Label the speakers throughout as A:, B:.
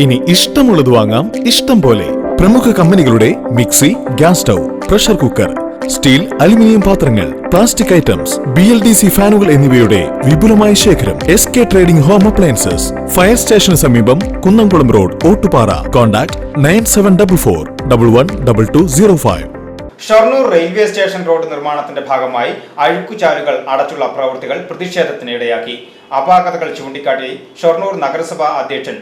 A: ഇനി ഇഷ്ടമുള്ളത് വാങ്ങാം ഇഷ്ടം പോലെ. പ്രമുഖ കമ്പനികളുടെ mixie, gas stove, pressure cooker, steel, aluminium പാത്രങ്ങൾ, പ്ലാസ്റ്റിക് ഐറ്റംസ്, BLDC ഫാനുകൾ എന്നിവയുടെ വിപുലമായ ശേഖരം. SK trading home appliances, fire സ്റ്റേഷന് സമീപം, Kunnamkulam road, Ottupara. Contact 9744112205.
B: Shoranur railway station road നിർമ്മാണത്തിന്റെ ഭാഗമായി അഴുക്കുചാലുകൾ അടച്ചുള്ള പ്രവൃത്തികൾ പ്രതിഷേധത്തിന് ഇടയാക്കി. അപാകതകൾ ചൂണ്ടിക്കാട്ടി ഷൊർണൂർ നഗരസഭാ അധ്യക്ഷൻ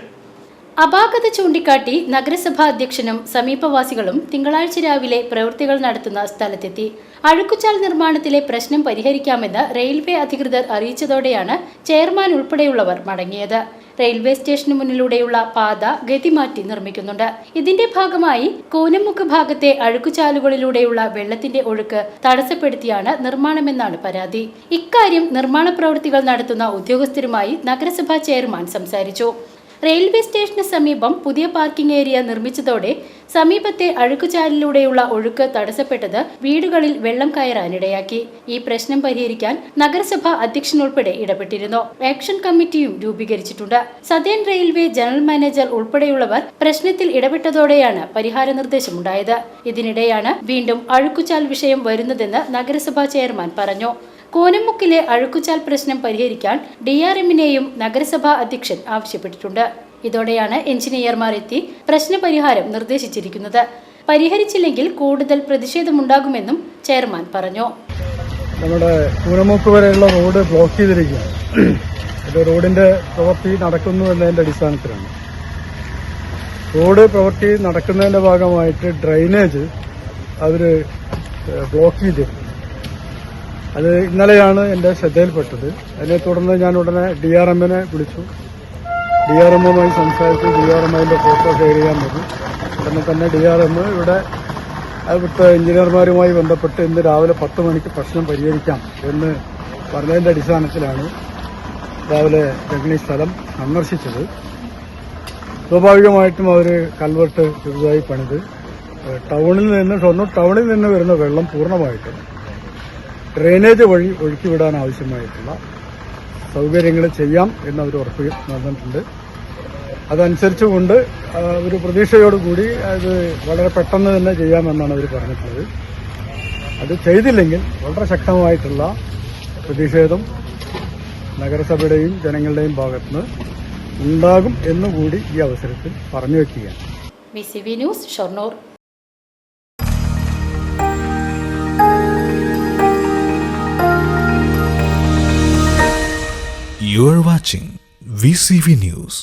C: അപാകത ചൂണ്ടിക്കാട്ടി നഗരസഭാ അധ്യക്ഷനും സമീപവാസികളും തിങ്കളാഴ്ച രാവിലെ പ്രവൃത്തികൾ നടത്തുന്ന സ്ഥലത്തെത്തി. അഴുക്കുചാൽ നിർമ്മാണത്തിലെ പ്രശ്നം പരിഹരിക്കാമെന്ന് റെയിൽവേ അധികൃതർ അറിയിച്ചതോടെയാണ് ചെയർമാൻ ഉൾപ്പെടെയുള്ളവർ മടങ്ങിയത്. റെയിൽവേ സ്റ്റേഷന് മുന്നിലൂടെയുള്ള പാത ഗതിമാറ്റി നിർമ്മിക്കുന്നുണ്ട്. ഇതിന്റെ ഭാഗമായി കൂനമുക്ക് ഭാഗത്തെ അഴുക്കുചാലുകളിലൂടെയുള്ള വെള്ളത്തിന്റെ ഒഴുക്ക് തടസ്സപ്പെടുത്തിയാണ് നിർമ്മാണമെന്നാണ് പരാതി. ഇക്കാര്യം നിർമ്മാണ പ്രവൃത്തികൾ നടത്തുന്ന ഉദ്യോഗസ്ഥരുമായി നഗരസഭാ ചെയർമാൻ സംസാരിച്ചു. റെയിൽവേ സ്റ്റേഷന് സമീപം പുതിയ പാർക്കിംഗ് ഏരിയ നിർമ്മിച്ചതോടെ സമീപത്തെ അഴുക്കുചാലിലൂടെയുള്ള ഒഴുക്ക് തടസ്സപ്പെട്ടത് വീടുകളിൽ വെള്ളം കയറാനിടയാക്കി. ഈ പ്രശ്നം പരിഹരിക്കാൻ നഗരസഭ അധ്യക്ഷൻ ഉൾപ്പെടെ ഇടപെട്ടിരുന്നു. ആക്ഷൻ കമ്മിറ്റിയും രൂപീകരിച്ചിട്ടുണ്ട്. സദേൺ റെയിൽവേ ജനറൽ മാനേജർ ഉൾപ്പെടെയുള്ളവർ പ്രശ്നത്തിൽ ഇടപെട്ടതോടെയാണ് പരിഹാര നിർദ്ദേശമുണ്ടായത്. ഇതിനിടെയാണ് വീണ്ടും അഴുക്കുചാൽ വിഷയം വരുന്നതെന്ന് നഗരസഭാ ചെയർമാൻ പറഞ്ഞു. കൂനമുക്കിലെ അഴുക്കുചാൽ പ്രശ്നം പരിഹരിക്കാൻ DRMനെയും നഗരസഭാ അധ്യക്ഷൻ ആവശ്യപ്പെട്ടിട്ടുണ്ട്. ഇതോടെയാണ് എഞ്ചിനീയർമാർ എത്തി പ്രശ്നപരിഹാരം നിർദ്ദേശിച്ചിരിക്കുന്നത്. പരിഹരിച്ചില്ലെങ്കിൽ കൂടുതൽ പ്രതിഷേധമുണ്ടാകുമെന്നും ചെയർമാൻ പറഞ്ഞു.
D: നമ്മുടെ കൂനമുക്ക് വരെയുള്ള റോഡ് ബ്ലോക്ക് ചെയ്തിരിക്കുകയാണ്. ഇത് റോഡിന്റെ പ്രവൃത്തി നടക്കുന്നു എന്നതിന്റെ അടിസ്ഥാനത്തിലാണ്. റോഡ് പ്രവൃത്തി നടക്കുന്നതിന്റെ ഭാഗമായിട്ട് ഡ്രൈനേജ് അവര് ബ്ലോക്ക് ചെയ്തിരുന്നു. അത് ഇന്നലെയാണ് എൻ്റെ ശ്രദ്ധയിൽപ്പെട്ടത്. അതിനെ തുടർന്ന് ഞാൻ ഉടനെ DRMനെ വിളിച്ചു. DRMുമായി സംസാരിച്ച് DRM അതിൻ്റെ ഫോട്ടോ ഷെയർ ചെയ്യാൻ പറഞ്ഞു. ഉടനെ തന്നെ DRM ഇവിടെ അവിടുത്തെ എഞ്ചിനീയർമാരുമായി ബന്ധപ്പെട്ട് ഇന്ന് രാവിലെ 10 മണിക്ക് പ്രശ്നം പരിഹരിക്കാം എന്ന് പറഞ്ഞതിൻ്റെ അടിസ്ഥാനത്തിലാണ് രാവിലെ ഞങ്ങൾ ഈ സ്ഥലം സന്ദർശിച്ചത്. സ്വാഭാവികമായിട്ടും അവർ കൽവർട്ട് പുതുതായി പണിത് ഷൊർണൂർ ടൗണിൽ നിന്ന് വരുന്ന വെള്ളം പൂർണ്ണമായിട്ടും ഡ്രെയിനേജ് വഴി ഒഴുക്കിവിടാൻ ആവശ്യമായിട്ടുള്ള സൗകര്യങ്ങൾ ചെയ്യാം എന്നവർ ഉറപ്പ് നൽകിയിട്ടുണ്ട്. അതനുസരിച്ചുകൊണ്ട് ഒരു പ്രതീക്ഷയോടുകൂടി അത് വളരെ പെട്ടെന്ന് തന്നെ ചെയ്യാമെന്നാണ് അവർ പറഞ്ഞിട്ടുള്ളത്. അത് ചെയ്തില്ലെങ്കിൽ വളരെ ശക്തമായിട്ടുള്ള പ്രതിഷേധം നഗരസഭയുടെയും ജനങ്ങളുടെയും ഭാഗത്തുനിന്ന് ഉണ്ടാകും എന്നുകൂടി ഈ അവസരത്തിൽ പറഞ്ഞു വയ്ക്കുകയാണ്.
C: VCV news, Shoranur.
A: You are watching VCV News.